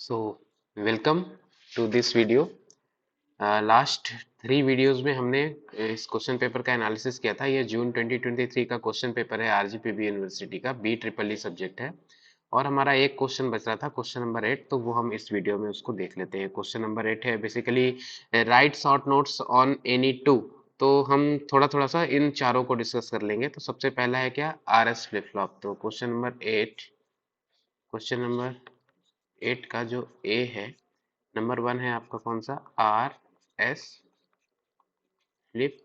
So welcome to this video. Last 3 videos में हमने इस क्वेश्चन पेपर का एनालिसिस किया था। ये जून 2023 का क्वेश्चन पेपर है, आरजीपीवी यूनिवर्सिटी का बी ट्रिपल ई सब्जेक्ट है। और हमारा एक क्वेश्चन बच रहा था, क्वेश्चन नंबर 8, तो वो हम इस वीडियो में उसको देख लेते हैं। क्वेश्चन नंबर 8 है basically right short notes on any two. तो हम थोड़ा थोड़ा सा इन चारों को डिस्कस कर लेंगे। तो सबसे पहला है क्या, आर एस फ्लिप फ्लॉप। तो क्वेश्चन नंबर 8 का जो ए है, नंबर 1 है आपका कौन सा, आर एस फ्लिप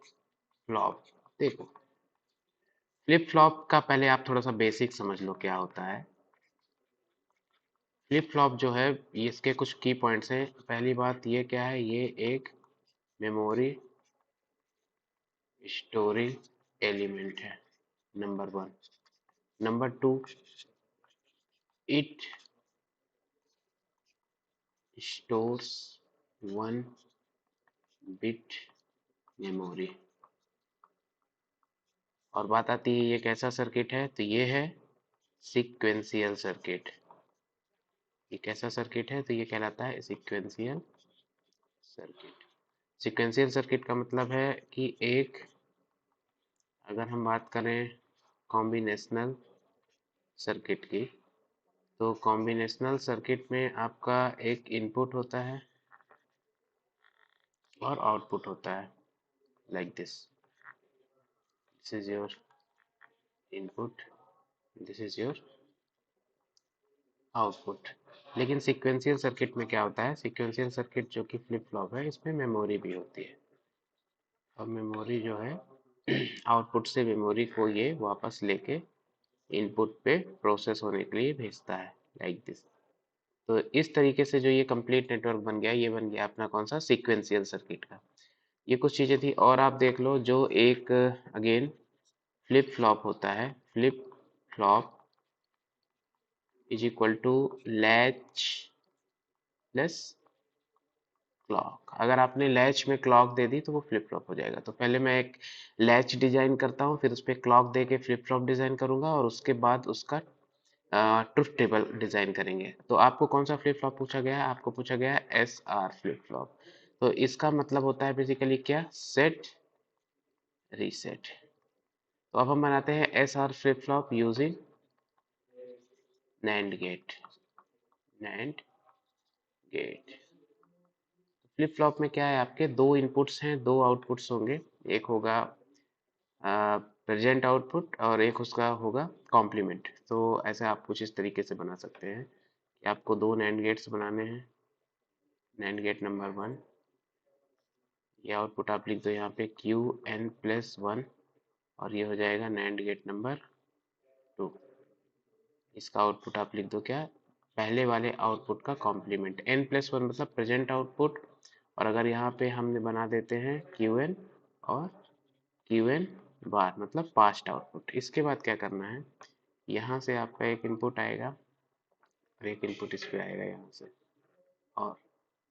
फ्लॉप। देखो, फ्लिप फ्लॉप का पहले आप थोड़ा सा बेसिक समझ लो क्या होता है। फ्लिप फ्लॉप जो है, ये इसके कुछ की पॉइंट्स हैं। पहली बात ये क्या है, ये एक मेमोरी स्टोरेज एलिमेंट है, number 1। Number 2, it stores 1 bit memory. और बात आती है ये कैसा सर्किट है, तो ये है सीक्वेंशियल सर्किट। ये कैसा सर्किट है, तो ये कहलाता है सीक्वेंशियल सर्किट। सीक्वेंशियल सर्किट का मतलब है कि एक, अगर हम बात करें कॉम्बिनेशनल सर्किट की, तो कॉम्बिनेशनल सर्किट में आपका एक इनपुट होता है और आउटपुट होता है, like this. This is your input, this is your output. लेकिन सीक्वेंशियल सर्किट में क्या होता है, सीक्वेंशियल सर्किट जो कि फ्लिप फ्लॉप है, इसमें मेमोरी भी होती है। और मेमोरी जो है आउटपुट से मेमोरी को ये वापस लेके इनपुट पे प्रोसेस होने के लिए भेजता है, लाइक दिस। तो इस तरीके से जो ये कंप्लीट नेटवर्क बन गया, ये बन गया अपना कौन सा, सीक्वेंशियल सर्किट का। ये कुछ चीजें थी। और आप देख लो, जो एक अगेन फ्लिप फ्लॉप होता है, flip flop is equal to latch plus clock. अगर आपने लैच में क्लॉक दे दी तो वो फ्लिप फ्लॉप हो जाएगा। तो पहले मैं एक लैच डिजाइन करता हूँ, फिर उस पर क्लॉक दे के फ्लिप फ्लॉप डिजाइन करूंगा, और उसके बाद उसका ट्रुथ टेबल डिजाइन करेंगे। तो आपको कौन सा फ्लिप फ्लॉप पूछा गया है, आपको पूछा गया है एस आर फ्लिप फ्लॉप। तो इसका मतलब होता है बेसिकली क्या, सेट रीसेट। तो अब हम बनाते हैं S R flip flop using NAND gate. NAND gate flip flop में क्या है, आपके दो इनपुट्स हैं, दो आउटपुट्स होंगे। एक होगा प्रेजेंट आउटपुट और एक उसका होगा कॉम्प्लीमेंट। तो ऐसे आप कुछ इस तरीके से बना सकते हैं कि आपको दो नैंड गेट्स बनाने हैं। नैंड गेट नंबर 1, ये आउटपुट आप लिख दो यहाँ पे Qn+1, और ये हो जाएगा नैंड गेट नंबर 2। इसका आउटपुट आप लिख दो क्या, पहले वाले आउटपुट का कॉम्प्लीमेंट। n+1 मतलब प्रेजेंट आउटपुट, और अगर यहाँ पे हमने बना देते हैं Qn और Qn बार मतलब पास्ट आउटपुट। इसके बाद क्या करना है, यहाँ से आपका एक इनपुट आएगा और एक इनपुट इस पे आएगा यहाँ से, और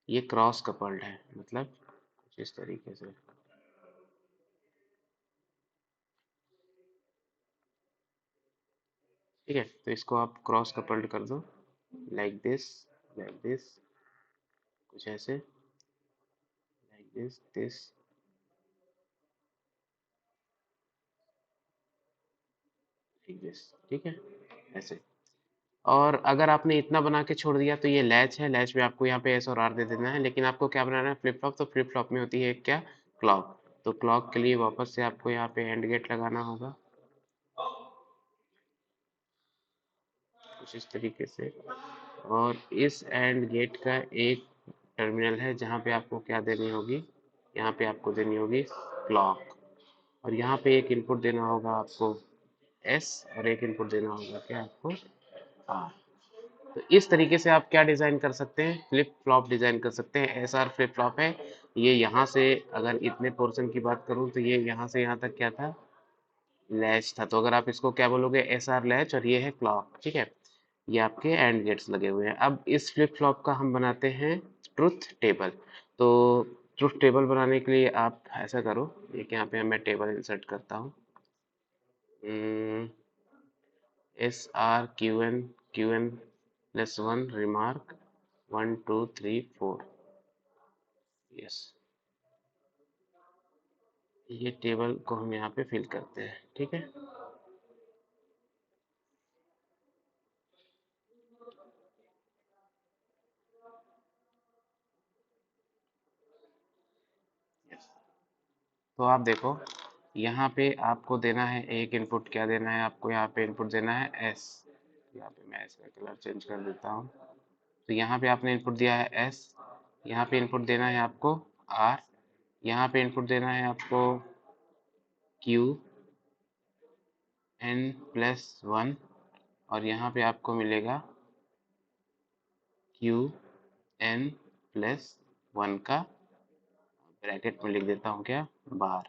ये क्रॉस कपल्ड है, मतलब कुछ इस तरीके से। ठीक है, तो इसको आप क्रॉस कपल्ड कर दो, लाइक दिस, लाइक दिस, कुछ ऐसे, like this, this, like this. ठीक है, ऐसे। और अगर आपने इतना बना के छोड़ दिया तो ये लैच है, लैच में आपको यहाँ पे एस और आर दे देना है। लेकिन आपको क्या बनाना है, फ्लिप फ्लॉप। तो फ्लिप फ्लॉप में होती है क्या, क्लॉक। तो क्लॉक के लिए वापस से आपको यहाँ पे एंड गेट लगाना होगा, कुछ इस तरीके से। और इस एंड गेट का एक टर्मिनल है जहाँ पे आपको क्या देनी होगी, यहाँ पे आपको देनी होगी क्लॉक। और यहाँ पे एक इनपुट देना होगा आपको एस, और एक इनपुट देना होगा क्या आपको, आर। तो इस तरीके से आप क्या डिजाइन कर सकते हैं, फ्लिप फ्लॉप डिजाइन कर सकते हैं। एस आर फ्लिप फ्लॉप है। ये यहाँ से, अगर इतने पोर्शन की बात करूँ तो ये यहाँ से यहाँ तक क्या था, लैच था। तो अगर आप इसको क्या बोलोगे, एस आर लैच, और ये है क्लॉक। ठीक है, ये आपके एंड गेट्स लगे हुए हैं। अब इस फ्लिप फ्लॉप का हम बनाते हैं ट्रुथ टेबल। तो ट्रुथ टेबल बनाने के लिए आप ऐसा करो, एक यहाँ पे मैं टेबल इंसर्ट करता हूँ, S R Q N plus 1 remark 1 2 3 4। Yes, ये टेबल को हम यहाँ पे फिल करते हैं, ठीक है। तो आप देखो, यहाँ पे आपको देना है एक इनपुट, क्या देना है आपको, यहाँ पे इनपुट देना है एस। यहाँ पे मैं इसका कलर चेंज कर देता हूँ। तो यहाँ पे आपने इनपुट दिया है एस, यहाँ पे इनपुट देना है आपको आर, यहाँ पे इनपुट देना है आपको क्यू एन प्लस वन, और यहाँ पे आपको मिलेगा क्यू एन प्लस वन का ब्रैकेट में लिख देता हूँ क्या, बार।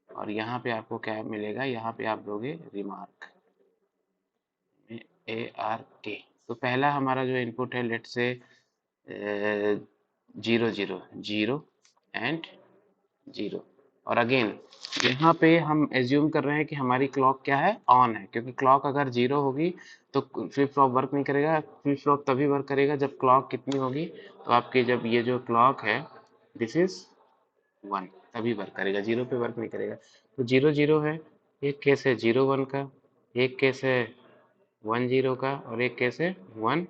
और यहाँ पे आपको क्या मिलेगा, यहाँ पे आप दोगे रिमार्क में ए आर के। तो पहला हमारा जो इनपुट है, लेट से 0 0 0 एंड 0। और अगेन यहाँ पे हम एज्यूम कर रहे हैं कि हमारी क्लॉक क्या है, ऑन है, क्योंकि क्लॉक अगर 0 होगी तो फ्लिप फ्लॉप वर्क नहीं करेगा। फ्लिप फ्लॉप तभी वर्क करेगा जब क्लॉक कितनी होगी, तो आपकी जब ये जो क्लॉक है दिस इज 1, तभी वर्क करेगा, 0 पे वर्क नहीं करेगा। तो 0 0 है, एक केस है 0 1 का, एक केस है 1 0 का, और एक केस है 1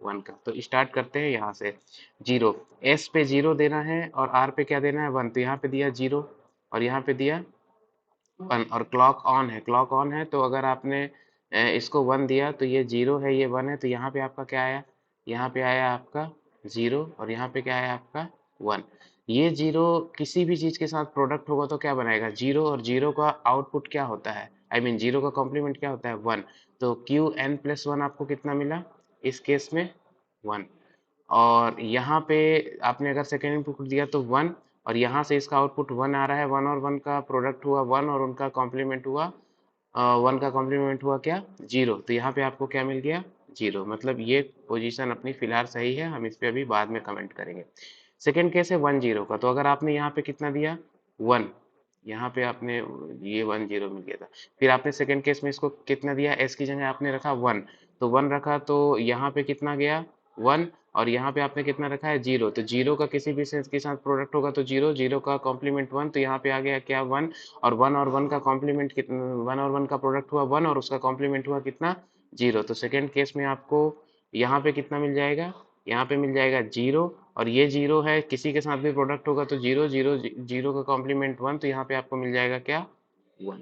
1 का। तो स्टार्ट करते हैं यहाँ से। 0, एस पे 0 देना है और आर पे क्या देना है, 1। तो यहाँ पे दिया 0 और यहाँ पे दिया 1, और क्लॉक ऑन है, क्लॉक ऑन है। तो अगर आपने इसको 1 दिया तो ये 0 है, ये 1 है, तो यहाँ पे आपका क्या आया, यहाँ पे आया आपका 0, और यहाँ पे क्या आया आपका 1। ये 0 किसी भी चीज के साथ प्रोडक्ट होगा तो क्या बनाएगा, 0, और 0 का आउटपुट क्या होता है, आई मीन 0 का कॉम्प्लीमेंट क्या होता है, 1। तो क्यू एन प्लस वन आपको कितना मिला इस केस में, 1। और यहाँ पे आपने अगर सेकेंड इनपुट दिया तो 1, और यहाँ से इसका आउटपुट 1 आ रहा है, 1 और 1 का प्रोडक्ट हुआ 1, और उनका कॉम्प्लीमेंट हुआ 1 का कॉम्प्लीमेंट हुआ क्या, 0। तो यहाँ पे आपको क्या मिल गया, 0। मतलब ये पोजीशन अपनी फिलहाल सही है, हम इस पे अभी बाद में कमेंट करेंगे। सेकेंड केस है 1 0 का। तो अगर आपने यहाँ पे कितना दिया 1, यहाँ पे आपने ये 1 0 मिल गया था। फिर आपने सेकेंड केस में इसको कितना दिया, एस की जगह आपने रखा 1, तो 1 रखा, तो यहाँ पे कितना गया 1, और यहाँ पे आपने कितना रखा है 0। तो 0 का किसी भी सेंस के साथ प्रोडक्ट होगा तो 0, 0 का कॉम्प्लीमेंट 1, तो यहाँ पे आ गया क्या 1, और 1 का कॉम्प्लीमेंट कितना, 1 और 1 का प्रोडक्ट हुआ 1, और उसका कॉम्प्लीमेंट हुआ कितना 0। तो सेकेंड केस में आपको यहाँ पे कितना मिल जाएगा, यहाँ पे मिल जाएगा 0, और ये 0 है, किसी के साथ भी प्रोडक्ट होगा तो 0 0 0 का कॉम्प्लीमेंट 1, तो यहाँ पे आपको मिल जाएगा क्या 1,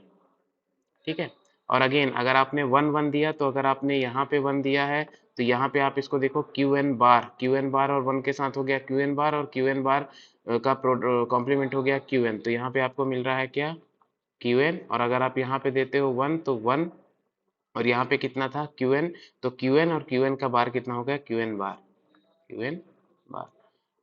ठीक है। और अगेन अगर आपने 1 1 दिया, तो अगर आपने यहाँ पे 1 दिया है तो यहाँ पे आप इसको देखो क्यू एन बार, क्यू एन बार और 1 के साथ हो गया क्यू एन बार, और क्यू एन बार का कॉम्प्लीमेंट हो गया क्यू एन। तो यहाँ पे आपको मिल रहा है क्या, क्यू एन। और अगर आप यहाँ पे देते हो 1 तो 1, और यहाँ पे कितना था क्यू एन, तो क्यू एन और क्यू एन का बार कितना हो गया, क्यू एन बार, क्यू एन बार।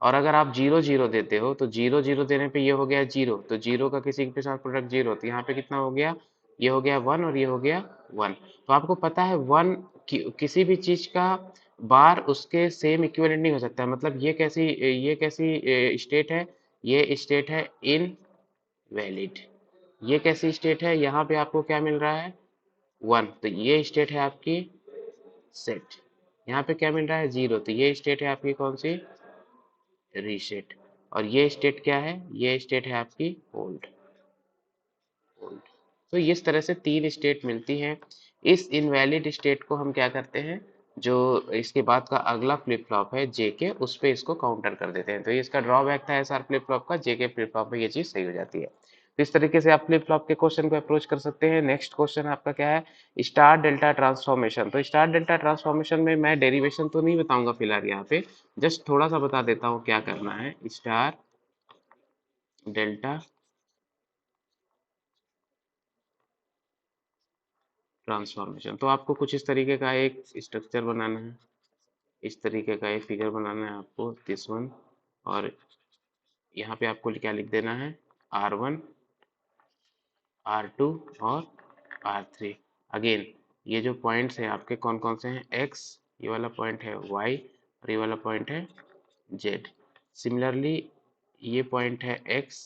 और अगर आप 0 0 देते हो तो 0 0 देने पे ये हो गया 0, तो 0 का किसी के साथ प्रोडक्ट 0, तो यहाँ पे कितना हो गया, ये हो गया 1, और ये हो गया 1। तो आपको पता है 1 किसी भी चीज का बार उसके सेम इक्विवेलेंट नहीं हो सकता। मतलब ये कैसी स्टेट है, ये स्टेट है इनवैलिड। ये कैसी स्टेट है, यहाँ पे आपको क्या मिल रहा है 1, तो ये स्टेट है आपकी सेट। यहाँ पे क्या मिल रहा है 0, तो ये स्टेट है आपकी कौन सी, रीसेट। और ये स्टेट क्या है, ये स्टेट है आपकी होल्ड, होल्ड। तो इस तरह से 3 स्टेट मिलती हैं। इस इनवैलिड स्टेट को हम क्या करते हैं, जो इसके बाद का अगला फ्लिप फ्लॉप है जेके, उस पे इसको काउंटर कर देते हैं। तो ये इसका ड्रॉबैक था एसआर फ्लिप फ्लॉप का, जेके फ्लिप फ्लॉप में ये चीज सही हो जाती है। तो इस तरीके से आप फ्लिप फ्लॉप के क्वेश्चन को अप्रोच कर सकते हैं। नेक्स्ट क्वेश्चन आपका क्या है, स्टार डेल्टा ट्रांसफॉर्मेशन। तो स्टार डेल्टा ट्रांसफॉर्मेशन में मैं डेरिवेशन तो नहीं बताऊंगा फिलहाल, यहाँ पे जस्ट थोड़ा सा बता देता हूँ क्या करना है। स्टार डेल्टा ट्रांसफॉर्मेशन, तो आपको कुछ इस तरीके का एक स्ट्रक्चर बनाना है, इस तरीके का एक फिगर बनाना है आपको, दिस वन। और यहाँ पे आपको क्या लिख देना है, R1 R2 और R3। अगेन ये जो पॉइंट्स हैं आपके कौन कौन से हैं, X, ये वाला पॉइंट है Y, और ये वाला पॉइंट है Z। सिमिलरली ये पॉइंट है X,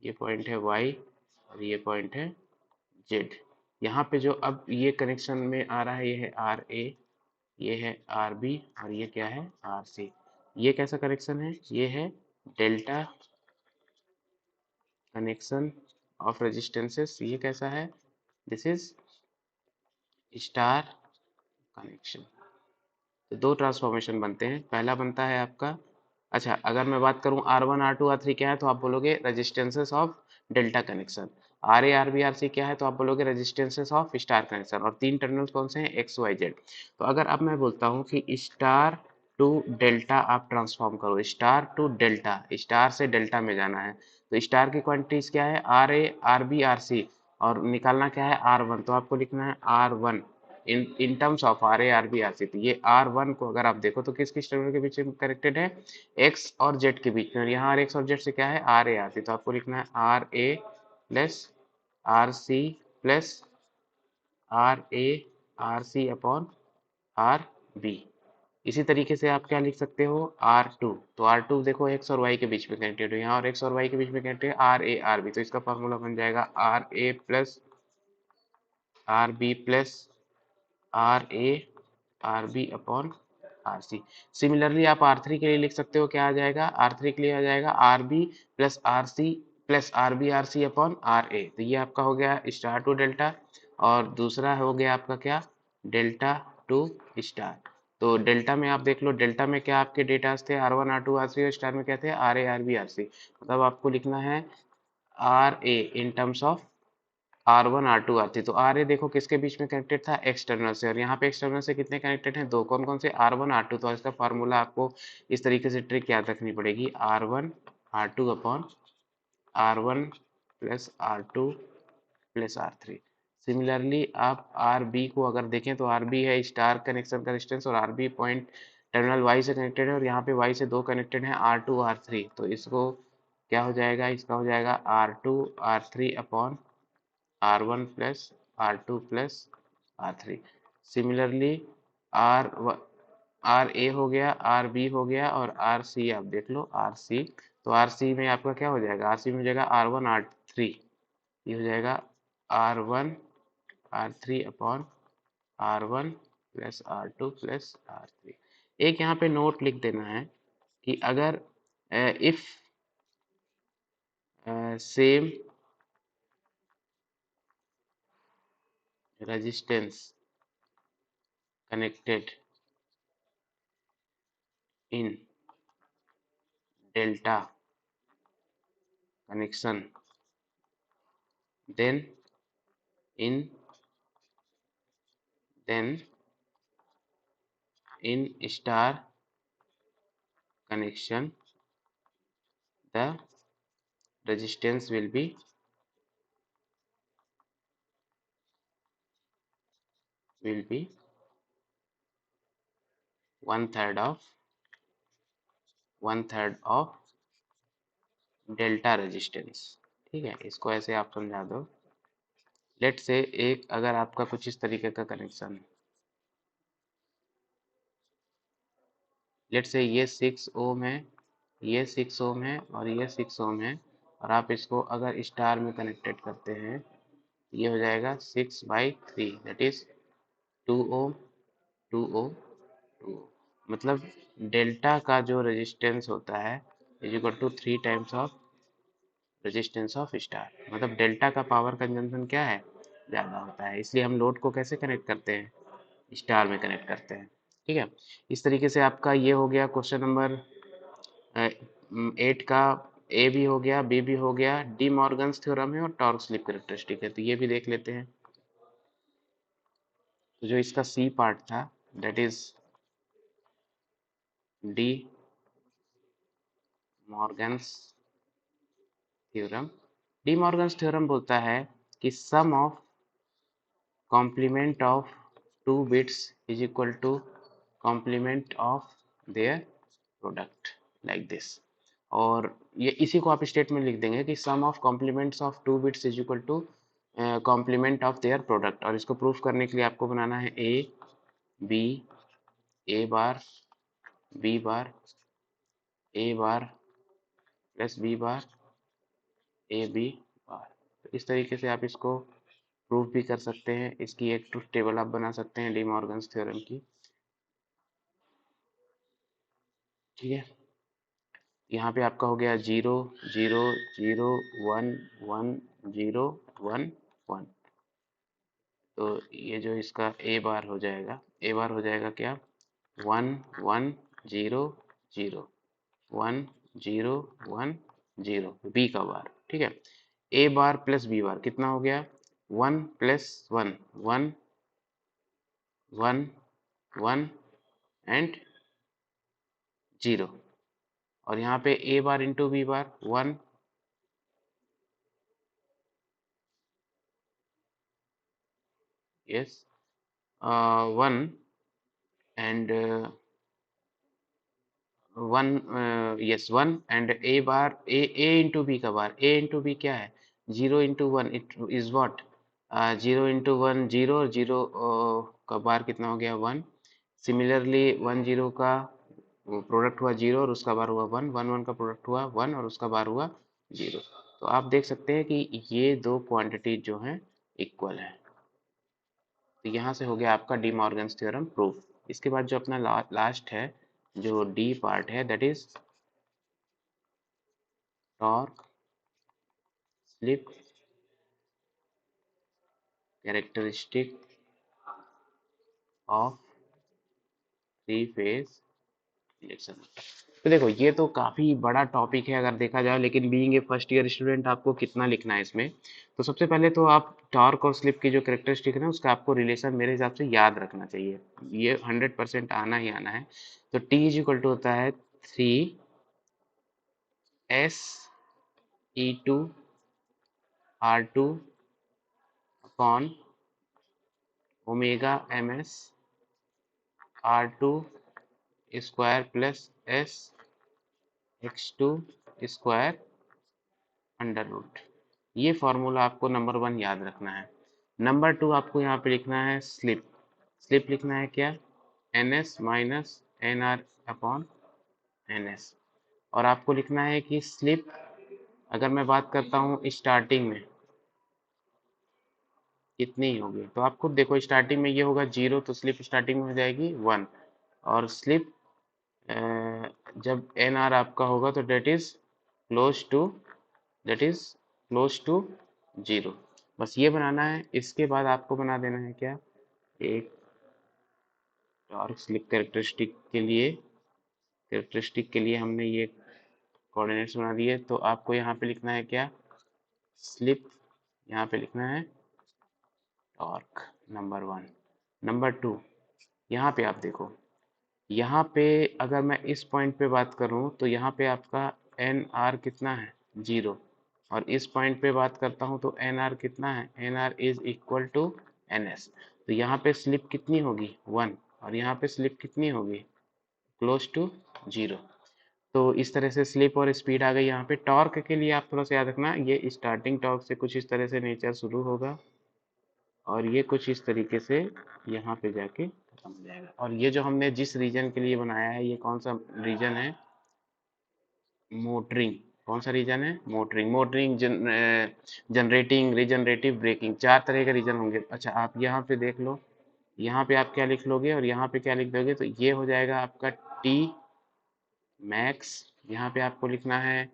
ये पॉइंट है Y, और ये पॉइंट है Z। यहाँ पे जो अब ये कनेक्शन में आ रहा है, ये है RA, ये है आर बी और ये क्या है आर सी। ये कैसा कनेक्शन है, ये है डेल्टा कनेक्शन ऑफ रेजिस्टेंसेस। ये कैसा है, दिस इज स्टार कनेक्शन। तो दो ट्रांसफॉर्मेशन बनते हैं, पहला बनता है आपका, अच्छा अगर मैं बात करूं R1 R2 R3 क्या है तो आप बोलोगे resistances of delta connection. RA RB RC क्या है तो आप बोलोगे रेजिस्टेंसेस ऑफ स्टार कनेक्शन। और तीन टर्मिनल्स कौन से हैं, एक्स वाई जेड। तो अगर अब मैं बोलता हूं कि स्टार टू डेल्टा आप ट्रांसफॉर्म करो, स्टार टू डेल्टा, स्टार से डेल्टा में जाना है, तो स्टार की क्वांटिटीज क्या है RA RB RC और निकालना क्या है R1, तो आपको लिखना है R1 in terms of RA RB RC। तो ये R1 को अगर आप देखो तो किस किस टर्मिनल के बीच में कनेक्टेड है, एक्स और जेड के बीच में, और यहाँ एक्स और जेड से क्या है RA RC। तो आपको लिखना है RA plus RC plus RA RC upon RB। इसी तरीके से आप क्या लिख सकते हो R2, तो R2 देखो एक्स और वाई के बीच में कनेक्टेड है, यहाँ और एक्स और वाई के बीच में कनेक्टेड है RA RB, तो इसका फॉर्मूला बन जाएगा RA plus RB plus RA RB upon RC। Similarly आप R3 के लिए लिख सकते हो, क्या आ जाएगा, R3 के लिए आ जाएगा RB plus RC plus RB RC upon RA। तो ये आपका हो गया स्टार टू डेल्टा, और दूसरा हो गया आपका क्या, डेल्टा टू स्टार। तो डेल्टा में आप देख लो, डेल्टा में क्या आपके डेटास थे R1 R2 R3, और स्टार में क्या थे RA RB RC। मतलब आपको लिखना है RA in terms of R1 R2 R3। तो RA देखो किसके बीच में कनेक्टेड था, एक्सटर्नल से, और यहाँ पे एक्सटर्नल से कितने कनेक्टेड हैं, दो। कौन कौन से, R1 R2। तो इसका फार्मूला आपको इस तरीके से ट्रिक याद रखनी पड़ेगी, R1 R2 upon R1 plus R2 plus R3। Similarly आप RB को अगर देखें तो RB है स्टार कनेक्शन का डिस्टेंस, और RB पॉइंट टर्मिनल Y से कनेक्टेड है, और यहाँ पे Y से दो कनेक्टेड हैं R2 R3। तो इसको क्या हो जाएगा, इसका हो जाएगा R2 R3 upon R1 plus R2 plus R3। Similarly R R A हो गया, आर बी हो गया, और आर सी आप देख लो आर सी। तो आर सी में आपका क्या हो जाएगा, आर सी में हो जाएगा R1 R3, ये हो जाएगा R1 R3 upon R1 plus R2 plus R3। एक यहाँ पे नोट लिख देना है कि अगर if same resistance connected in delta connection, then in then in star connection the resistance will be one third of delta resistance. ठीक है, इसको ऐसे आप समझा दो। लेट से एक अगर आपका कुछ इस तरीके का कनेक्शन है, लेट से ये 6 ओम है, ये 6 ओम है, और ये 6 ओम है, और आप इसको अगर स्टार में कनेक्टेड करते हैं, ये हो जाएगा 6/3, दैट इज 2 ओम 2 ओम 2 ओम। मतलब डेल्टा का जो रेजिस्टेंस होता है is equal to 3 times of resistance of star. मतलब डेल्टा का पावर कंजम्पशन क्या है, ज़्यादा होता है, इसलिए हम लोड को कैसे कनेक्ट करते हैं, स्टार में कनेक्ट करते हैं। ठीक है, इस तरीके से आपका ये हो गया क्वेश्चन नंबर 8 का। ए भी हो गया, बी भी हो गया, डी मॉर्गन्स थ्योरम है, और टॉर्क स्लिप कैरेक्टरिस्टिक है, तो ये भी देख लेते हैं। तो जो इसका सी पार्ट था that is De Morgan's theorem. De Morgan's theorem बोलता है कि sum of complement of two bits is equal to complement of their product, like this. और ये इसी को आप स्टेटमेंट लिख देंगे कि sum of complements of two bits is equal to complement of their product. और इसको प्रूफ करने के लिए आपको बनाना है B A bar B bar A bar plus B bar A B bar. तो इस तरीके से आप इसको प्रूफ भी कर सकते हैं, इसकी एक ट्रुथ टेबल आप बना सकते हैं डी मॉर्गन्स थ्योरम की। ठीक है, यहाँ पे आपका हो गया 0 0 0 1 1 0 1 1। तो ये जो इसका ए बार हो जाएगा, ए बार हो जाएगा क्या, 1 1 0 0 1 0 1 0, बी का बार। ठीक है, ए बार प्लस बी बार कितना हो गया, 1 प्लस 1 1 1 1 एंड 0। और यहाँ पे A bar into B bar 1 yes 1 and 1 yes 1 and A bar A into B का बार, ए इंटू बी क्या है, 0 into 1 it is what, 0 into 1 0, 0 का बार कितना हो गया 1। सिमिलरली 1 0 का प्रोडक्ट हुआ 0 और उसका बार हुआ 1, 1 1 का प्रोडक्ट हुआ 1 और उसका बार हुआ 0। तो आप देख सकते हैं कि ये दो क्वांटिटी जो हैं इक्वल है। तो यहाँ से हो गया आपका डी मॉर्गन्स थ्योरम प्रूफ। इसके बाद जो अपना लास्ट है, जो डी पार्ट है, that is torque slip characteristic of three phase induction. तो देखो ये तो काफी बड़ा टॉपिक है अगर देखा जाए, लेकिन being a first year student आपको कितना लिखना है इसमें। तो सबसे पहले तो आप टॉर्क और स्लिप की जो कैरेक्टरिस्टिक है ना, उसका आपको रिलेशन मेरे हिसाब से याद रखना चाहिए, ये 100% आना ही आना है। तो टी इज इक्वल टू होता है 3s/E2 R2 upon omega ms R2 square plus s x2 square under root. ये फॉर्मूला आपको नंबर 1 याद रखना है। नंबर 2 आपको यहाँ पे लिखना है स्लिप। स्लिप लिखना है क्या, ns minus N R upon N S. और आपको लिखना है कि स्लिप, अगर मैं बात करता हूँ स्टार्टिंग में कितनी होगी, तो आप खुद देखो स्टार्टिंग में ये होगा 0, तो स्लिप स्टार्टिंग में हो जाएगी 1। और स्लिप जब एन आर आपका होगा तो that is close to, that is close to 0। बस ये बनाना है। इसके बाद आपको बना देना है क्या, एक टॉर्क स्लिप कैरेक्टरिस्टिक के लिए हमने ये कोऑर्डिनेट्स बना दिए। तो आपको यहाँ पे लिखना है क्या, स्लिप, यहाँ पे लिखना है टॉर्क नंबर 1। नंबर 2, यहाँ पे आप देखो, यहाँ पे अगर मैं इस पॉइंट पे बात करूँ तो यहाँ पे आपका एन आर कितना है 0, और इस पॉइंट पे बात करता हूँ तो एन आर कितना है, N R is equal to N S. तो यहाँ पे स्लिप कितनी होगी 1, और यहाँ पे स्लिप कितनी होगी क्लोज टू 0। तो इस तरह से स्लिप और स्पीड आ गई। यहाँ पे टॉर्क के लिए आप थोड़ा सा याद रखना, ये स्टार्टिंग टॉर्क से कुछ इस तरह से नेचर शुरू होगा और ये कुछ इस तरीके से यहाँ पे जाके खत्म हो जाएगा। और ये जो हमने जिस रीजन के लिए बनाया है, ये कौन सा रीजन है, मोटरिंग। कौन सा रीजन है, motoring. Motoring, generating, regenerative, braking, 4 तरह के रीजन होंगे। अच्छा आप यहाँ पे देख लो, यहाँ पे आप क्या लिख लोगे और यहाँ पे क्या लिख दोगे, तो ये हो जाएगा आपका टी मैक्स। यहाँ पे आपको लिखना है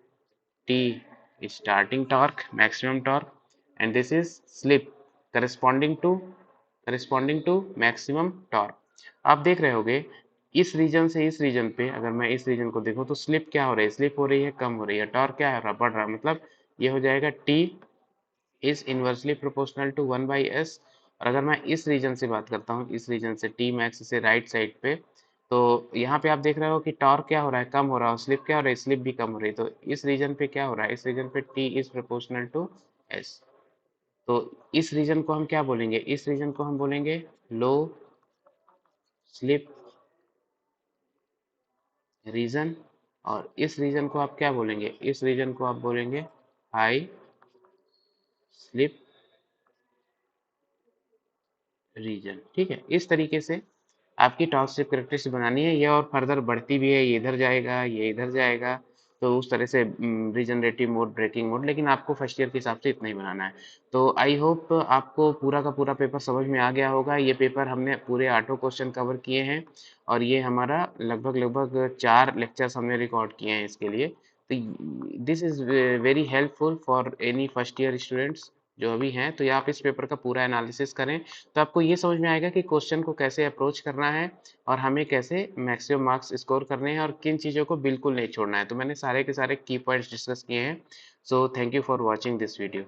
T starting torque, maximum torque, and this is slip corresponding to maximum torque. आप देख रहे होगे इस रीजन से इस रीजन पे, अगर मैं इस रीजन को देखूं तो स्लिप क्या हो रही है, स्लिप हो रही है, कम हो रही है। टॉर्क क्या है, बढ़ रहा है। मतलब ये हो जाएगा T is inversely proportional to 1/s। और अगर मैं इस रीजन से बात करता हूँ, इस रीजन से टी मैक्स से राइट साइड पे, तो यहाँ पे आप देख रहे हो कि टॉर्क क्या हो रहा है, कम हो रहा है, स्लिप क्या हो रहा है, स्लिप भी कम हो रही है। तो इस रीजन पे क्या हो रहा है, इस रीजन पे T is proportional to S. तो इस रीजन को हम क्या बोलेंगे, इस रीजन को हम बोलेंगे लो स्लिप रीजन, और इस रीजन को आप क्या बोलेंगे, इस रीजन को आप बोलेंगे हाई स्लिप रीजन। ठीक है, इस तरीके से आपकी टॉर्क स्लिप कैरेक्टरिस्टिक बनानी है। ये और फर्दर बढ़ती भी है, ये इधर जाएगा, ये इधर जाएगा, तो उस तरह से रीजनरेटिव मोड, ब्रेकिंग मोड, लेकिन आपको फर्स्ट ईयर के हिसाब से इतना ही बनाना है। तो आई होप आपको पूरा का पूरा पेपर समझ में आ गया होगा। ये पेपर हमने पूरे 8 क्वेश्चन कवर किए हैं और ये हमारा लगभग 4 लेक्चर्स हमने रिकॉर्ड किए हैं इसके लिए। तो this is very helpful for any first year students जो अभी हैं। तो ये आप इस पेपर का पूरा एनालिसिस करें, तो आपको ये समझ में आएगा कि क्वेश्चन को कैसे अप्रोच करना है और हमें कैसे मैक्सिमम मार्क्स स्कोर करने हैं और किन चीज़ों को बिल्कुल नहीं छोड़ना है। तो मैंने सारे के सारे की पॉइंट्स डिस्कस किए हैं। So thank you for watching this video.